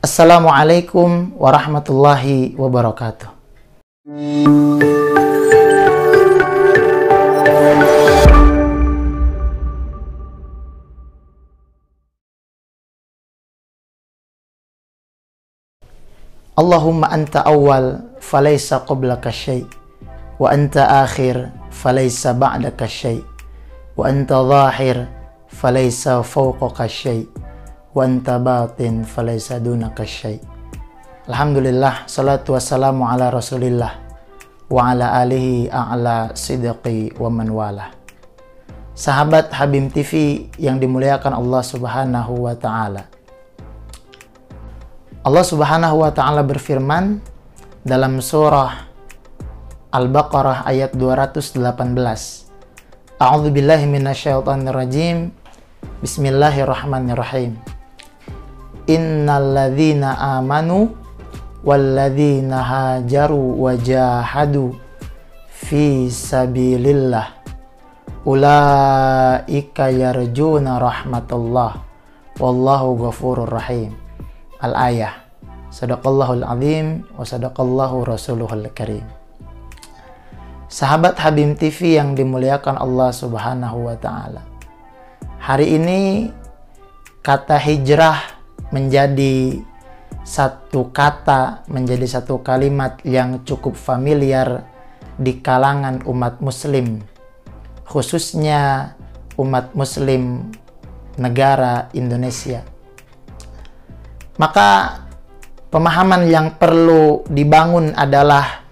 Assalamualaikum warahmatullahi wabarakatuh. Allahumma anta awal falaysa qablaka syai' wa anta akhir falaysa ba'daka syai' wa anta zahir falaysa fawqaka syai' wa anta batin falaysa dunaka syai'. Alhamdulillah, salatu wassalamu ala rasulillah wa ala alihi a'la sidqi wa man wala. Sahabat Habim TV yang dimuliakan Allah subhanahu wa ta'ala, Allah subhanahu wa ta'ala berfirman dalam surah Al-Baqarah ayat 218. A'udzu billahi minasyaitonir rajim. Bismillahirrahmanirrahim. Innal ladzina amanu wal ladzina hajaru wa jahadu fi sabilillah ulaika yarjuna rahmatullah wallahu ghafurur rahim. Al-ayah. Sadaqallahul azim wa sadaqallahu rasuluhul karim. Sahabat Habim TV yang dimuliakan Allah subhanahu wa ta'ala, hari ini kata hijrah menjadi satu kata, menjadi satu kalimat yang cukup familiar di kalangan umat muslim, khususnya umat muslim negara Indonesia. Maka pemahaman yang perlu dibangun adalah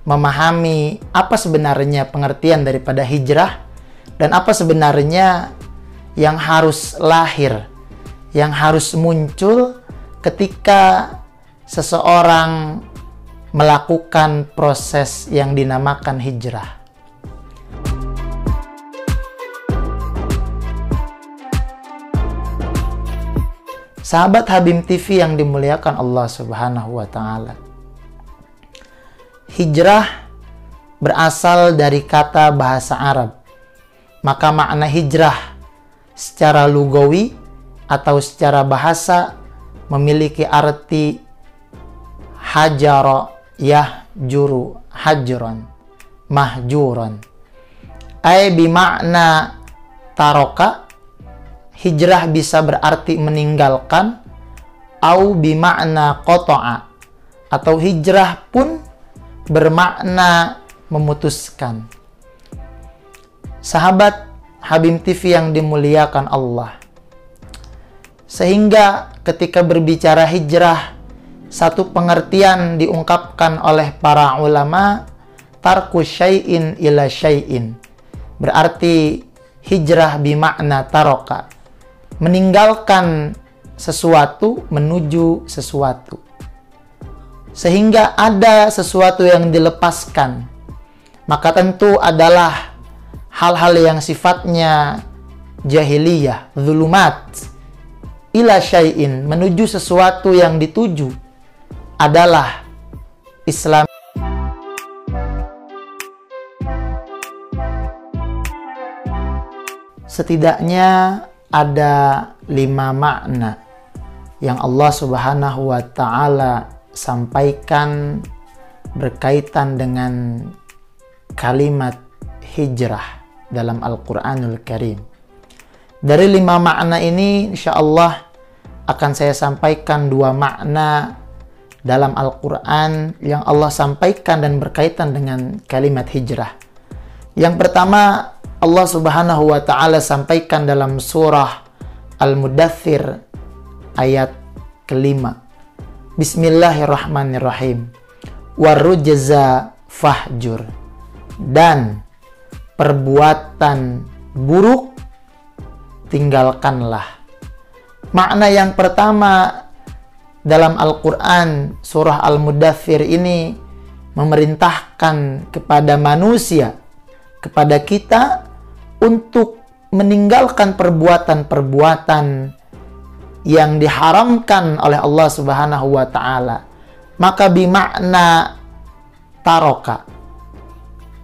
memahami apa sebenarnya pengertian daripada hijrah dan apa sebenarnya yang harus lahir, yang harus muncul ketika seseorang melakukan proses yang dinamakan hijrah. Sahabat Habim TV yang dimuliakan Allah subhanahu wa ta'ala, hijrah berasal dari kata bahasa Arab. Maka makna hijrah secara lugawi atau secara bahasa memiliki arti hajara yahjuru hajran mahjuran, ay bimakna taroka. Hijrah bisa berarti meninggalkan, au bimakna qata'a, atau hijrah pun bermakna memutuskan. Sahabat Habim TV yang dimuliakan Allah, sehingga ketika berbicara hijrah, satu pengertian diungkapkan oleh para ulama, tarku syai'in ila syai'in, berarti hijrah bimakna taroka, meninggalkan sesuatu menuju sesuatu. Sehingga ada sesuatu yang dilepaskan, maka tentu adalah hal-hal yang sifatnya jahiliyah, zulumat, ila syai'in, menuju sesuatu yang dituju adalah Islam. Setidaknya ada 5 makna yang Allah subhanahu wa ta'ala sampaikan berkaitan dengan kalimat hijrah dalam Al-Quranul Karim. Dari 5 makna ini, insya Allah akan saya sampaikan 2 makna dalam Al-Quran yang Allah sampaikan dan berkaitan dengan kalimat hijrah. Yang pertama, Allah subhanahu wa ta'ala sampaikan dalam surah Al-Mudaththir ayat ke-5. Bismillahirrahmanirrahim. Warrujza fahjur. Dan perbuatan buruk tinggalkanlah. Makna yang pertama dalam Al-Quran surah Al-Mudaththir ini memerintahkan kepada manusia, kepada kita, untuk meninggalkan perbuatan-perbuatan yang diharamkan oleh Allah subhanahu wa ta'ala. Maka bimakna taroka,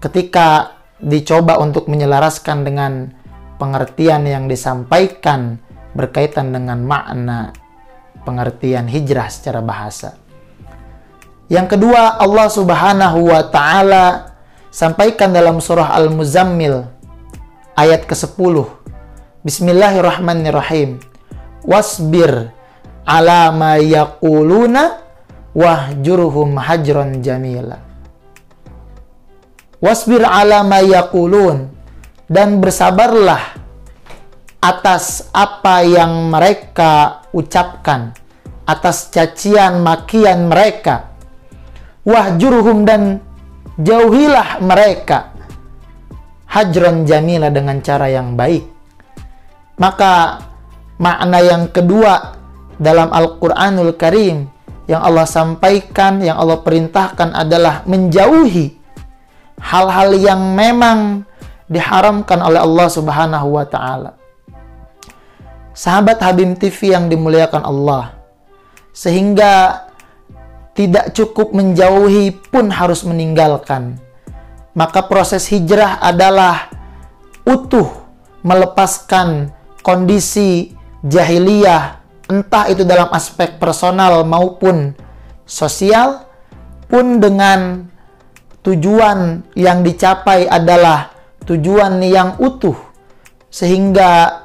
ketika dicoba untuk menyelaraskan dengan pengertian yang disampaikan berkaitan dengan makna pengertian hijrah secara bahasa. Yang kedua, Allah Subhanahu wa Ta'ala sampaikan dalam surah Al-Muzammil ayat ke-10. Bismillahirrahmanirrahim. Wasbir ala ma yaquluna wahjurhum hajran jamila. Wasbir ala ma yaqulun, dan bersabarlah atas apa yang mereka ucapkan, atas cacian makian mereka. Wahjurhum, dan jauhilah mereka hajran jamila, dengan cara yang baik. Maka makna yang kedua dalam Al-Quranul Karim yang Allah sampaikan, yang Allah perintahkan adalah menjauhi hal-hal yang memang diharamkan oleh Allah Subhanahu wa Ta'ala. Sahabat Habib TV yang dimuliakan Allah, sehingga tidak cukup menjauhi pun harus meninggalkan. Maka proses hijrah adalah utuh melepaskan kondisi jahiliyah, entah itu dalam aspek personal maupun sosial, pun dengan tujuan yang dicapai adalah tujuan yang utuh, sehingga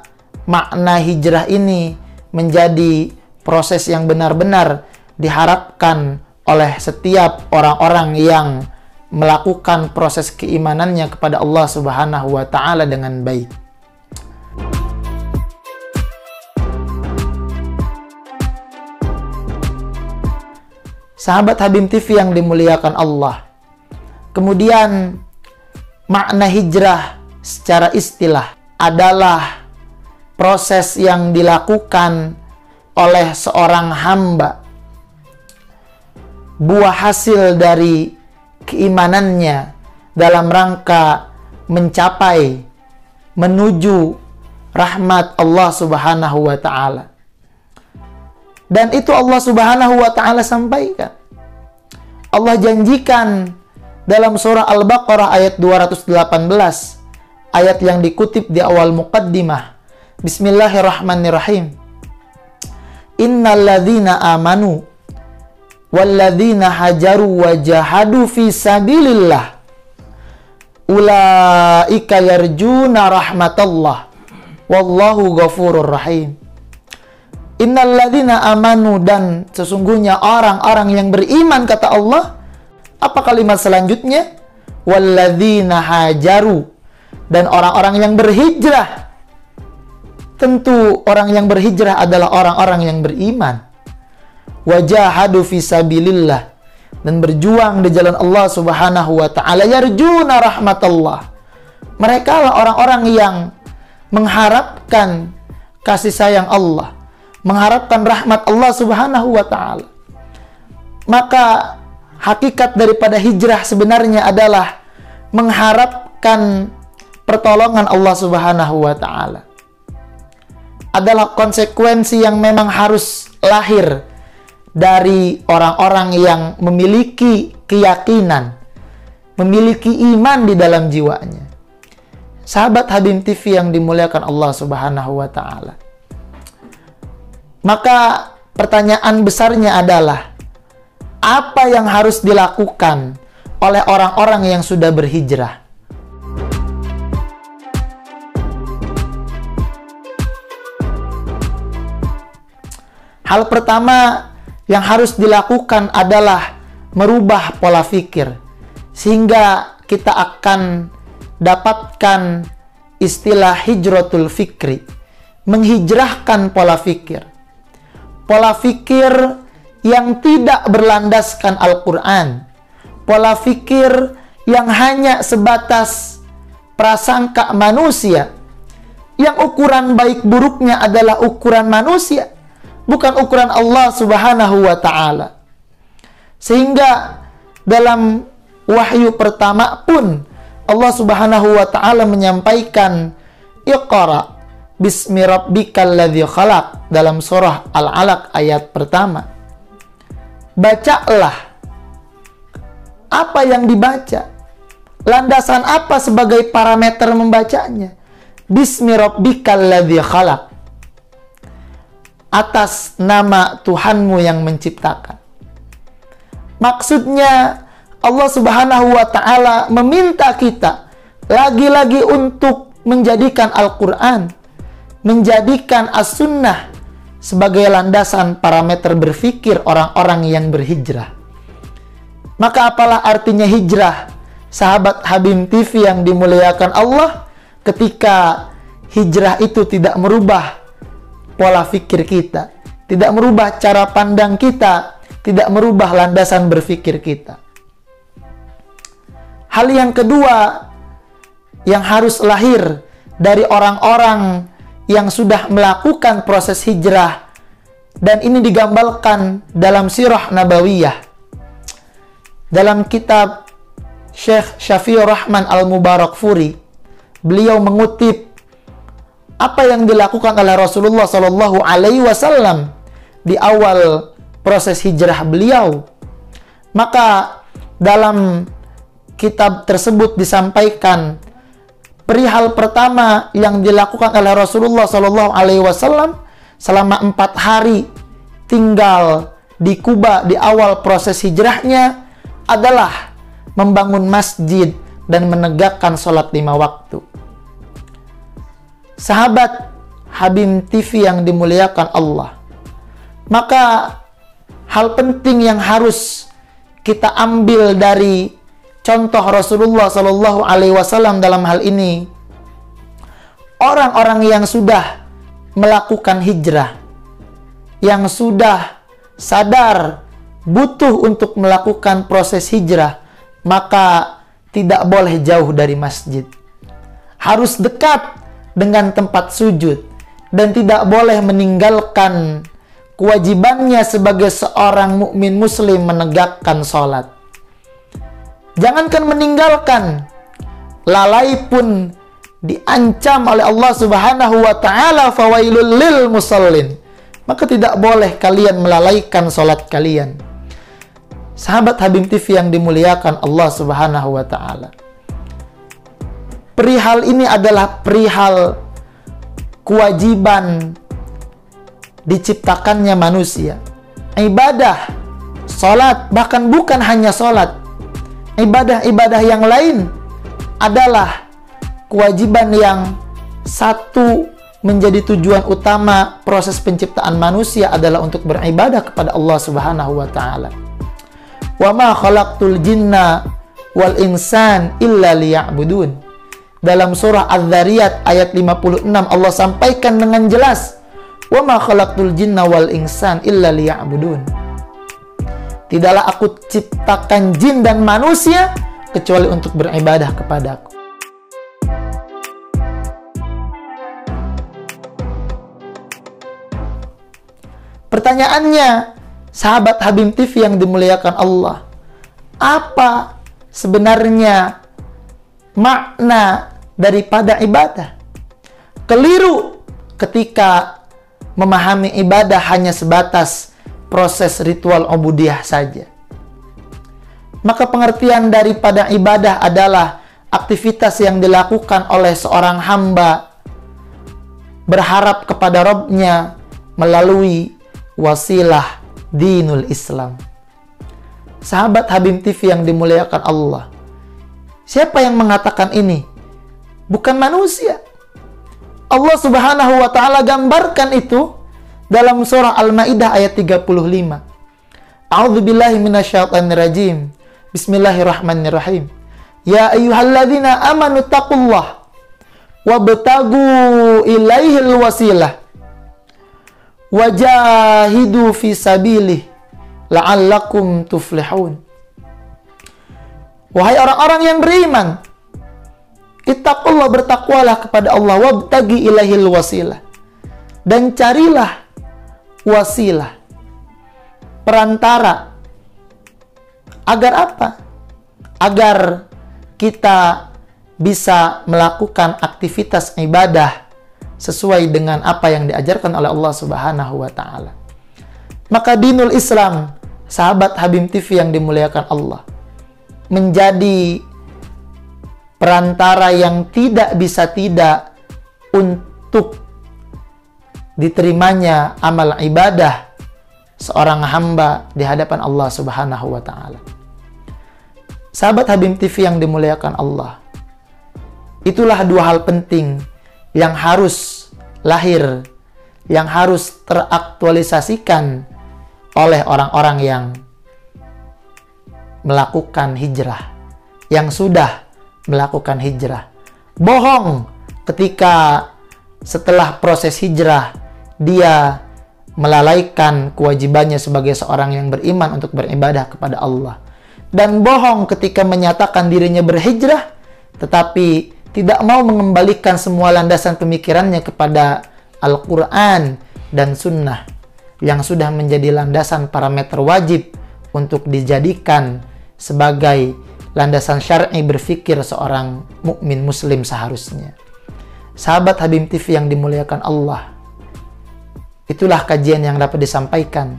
makna hijrah ini menjadi proses yang benar-benar diharapkan oleh setiap orang-orang yang melakukan proses keimanannya kepada Allah Subhanahu wa Ta'ala dengan baik. Sahabat Habib TV yang dimuliakan Allah, kemudian makna hijrah secara istilah adalah proses yang dilakukan oleh seorang hamba, buah hasil dari keimanannya dalam rangka mencapai, menuju rahmat Allah Subhanahu wa Ta'ala. Dan itu Allah Subhanahu wa Ta'ala sampaikan. Allah janjikan dalam surah Al-Baqarah ayat 218, ayat yang dikutip di awal muqaddimah. Bismillahirrahmanirrahim. Innal ladzina amanu walladzina hajaru wa jahadu fi sabilillah ulaika yarjuna rahmatallah wallahu ghafurur rahim. Innal ladzina amanu, dan sesungguhnya orang-orang yang beriman, kata Allah. Apa kalimat selanjutnya? Walladzina hajaru, dan orang-orang yang berhijrah. Tentu orang yang berhijrah adalah orang-orang yang beriman. Wajahadu fisabilillah, dan berjuang di jalan Allah Subhanahu wa Ta'ala. Yarjuna rahmatullah, mereka lah orang-orang yang mengharapkan kasih sayang Allah, mengharapkan rahmat Allah Subhanahu wa Ta'ala. Maka hakikat daripada hijrah sebenarnya adalah mengharapkan pertolongan Allah Subhanahu wa Ta'ala. Adalah konsekuensi yang memang harus lahir dari orang-orang yang memiliki keyakinan, memiliki iman di dalam jiwanya. Sahabat Habib TV yang dimuliakan Allah Subhanahu wa Ta'ala. Maka pertanyaan besarnya adalah, apa yang harus dilakukan oleh orang-orang yang sudah berhijrah? Hal pertama yang harus dilakukan adalah merubah pola pikir, sehingga kita akan dapatkan istilah hijratul fikri, menghijrahkan pola pikir. Pola pikir yang tidak berlandaskan Al-Quran, pola pikir yang hanya sebatas prasangka manusia, yang ukuran baik buruknya adalah ukuran manusia, bukan ukuran Allah Subhanahu wa Ta'ala. Sehingga dalam wahyu pertama pun Allah Subhanahu wa Ta'ala menyampaikan Iqra bismi rabbikal ladzi khalaq dalam surah Al-Alaq ayat pertama. Bacalah. Apa yang dibaca? Landasan apa sebagai parameter membacanya? Bismi rabbikal ladzi khalaq. atas nama Tuhanmu yang menciptakan. Maksudnya Allah Subhanahu wa Ta'ala meminta kita lagi-lagi untuk menjadikan Al-Quran, menjadikan As-Sunnah sebagai landasan parameter berpikir orang-orang yang berhijrah. Maka apalah artinya hijrah, sahabat Habib TV yang dimuliakan Allah, ketika hijrah itu tidak merubah pola pikir kita, tidak merubah cara pandang kita, tidak merubah landasan berpikir kita. Hal yang kedua yang harus lahir dari orang-orang yang sudah melakukan proses hijrah, dan ini digambarkan dalam sirah nabawiyah. Dalam kitab Syekh Syafiur Rahman Al-Mubarakfuri, beliau mengutip apa yang dilakukan oleh Rasulullah Shallallahu Alaihi Wasallam di awal proses hijrah beliau. Maka dalam kitab tersebut disampaikan perihal pertama yang dilakukan oleh Rasulullah Shallallahu Alaihi Wasallam selama 4 hari tinggal di Kuba di awal proses hijrahnya adalah membangun masjid dan menegakkan sholat 5 waktu. Sahabat Habib TV yang dimuliakan Allah, maka hal penting yang harus kita ambil dari contoh Rasulullah Shallallahu Alaihi Wasallam dalam hal ini, orang-orang yang sudah melakukan hijrah, yang sudah sadar butuh untuk melakukan proses hijrah, maka tidak boleh jauh dari masjid, harus dekat dengan tempat sujud, dan tidak boleh meninggalkan kewajibannya sebagai seorang mukmin muslim menegakkan sholat. Jangankan meninggalkan, lalai pun diancam oleh Allah Subhanahu wa Ta'ala, fawailul lil musallin. Maka tidak boleh kalian melalaikan sholat kalian. Sahabat Habib TV yang dimuliakan Allah Subhanahu wa Ta'ala, perihal ini adalah perihal kewajiban diciptakannya manusia. Ibadah, sholat, bahkan bukan hanya sholat, ibadah-ibadah yang lain adalah kewajiban yang satu menjadi tujuan utama proses penciptaan manusia adalah untuk beribadah kepada Allah Subhanahu wa Ta'ala. Wa ma khalaqtul jinna wal insan illa liya'budun. Dalam surah Az-Zariyat ayat 56 Allah sampaikan dengan jelas, wa ma khalaqtul jinna wal insan illa liya'budun. Tidaklah aku ciptakan jin dan manusia kecuali untuk beribadah kepadaku. Pertanyaannya, sahabat Habib TV yang dimuliakan Allah, apa sebenarnya makna daripada ibadah? Keliru ketika memahami ibadah hanya sebatas proses ritual ubudiyah saja. Maka pengertian daripada ibadah adalah aktivitas yang dilakukan oleh seorang hamba berharap kepada Rabb-Nya melalui wasilah dinul Islam. Sahabat Habib TV yang dimuliakan Allah, siapa yang mengatakan ini? Bukan manusia. Allah Subhanahu wa Ta'ala gambarkan itu dalam surah Al-Maidah ayat 35. A'udzubillahi minasyaitonirrajim. Bismillahirrahmanirrahim. Ya ayyuhalladzina amanu taqullah wabtagu ilaihil wasilah wajahidu fi sabilih la'allakum tuflihun. Wahai orang-orang yang beriman, ittaqullah, bertakwalah kepada Allah, wabtagi ilaihil wasilah, dan carilah wasilah, perantara. Agar apa? Agar kita bisa melakukan aktivitas ibadah sesuai dengan apa yang diajarkan oleh Allah Subhanahu wa Ta'ala. Maka dinul Islam, sahabat Habib TV yang dimuliakan Allah, menjadi perantara yang tidak bisa tidak untuk diterimanya amal ibadah seorang hamba di hadapan Allah Subhanahu wa Ta'ala. Sahabat Habib TV yang dimuliakan Allah, itulah dua hal penting yang harus lahir, yang harus teraktualisasikan oleh orang-orang yang melakukan hijrah, yang sudah melakukan hijrah. Bohong ketika setelah proses hijrah dia melalaikan kewajibannya sebagai seorang yang beriman untuk beribadah kepada Allah. Dan bohong ketika menyatakan dirinya berhijrah tetapi tidak mau mengembalikan semua landasan pemikirannya kepada Al-Quran dan Sunnah yang sudah menjadi landasan parameter wajib untuk dijadikan sebagai landasan syar'i berfikir seorang mukmin muslim seharusnya. Sahabat Habib TV yang dimuliakan Allah, itulah kajian yang dapat disampaikan.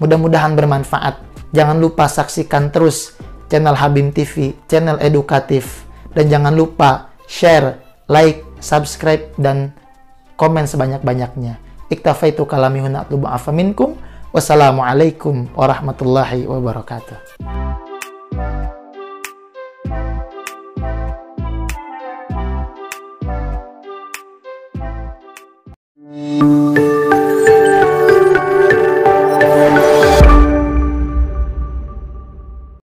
Mudah-mudahan bermanfaat. Jangan lupa saksikan terus channel Habib TV, channel edukatif. Dan jangan lupa share, like, subscribe, dan komen sebanyak-banyaknya. Iktafaitu kalami huna atlubu afa minkum. Wassalamualaikum warahmatullahi wabarakatuh.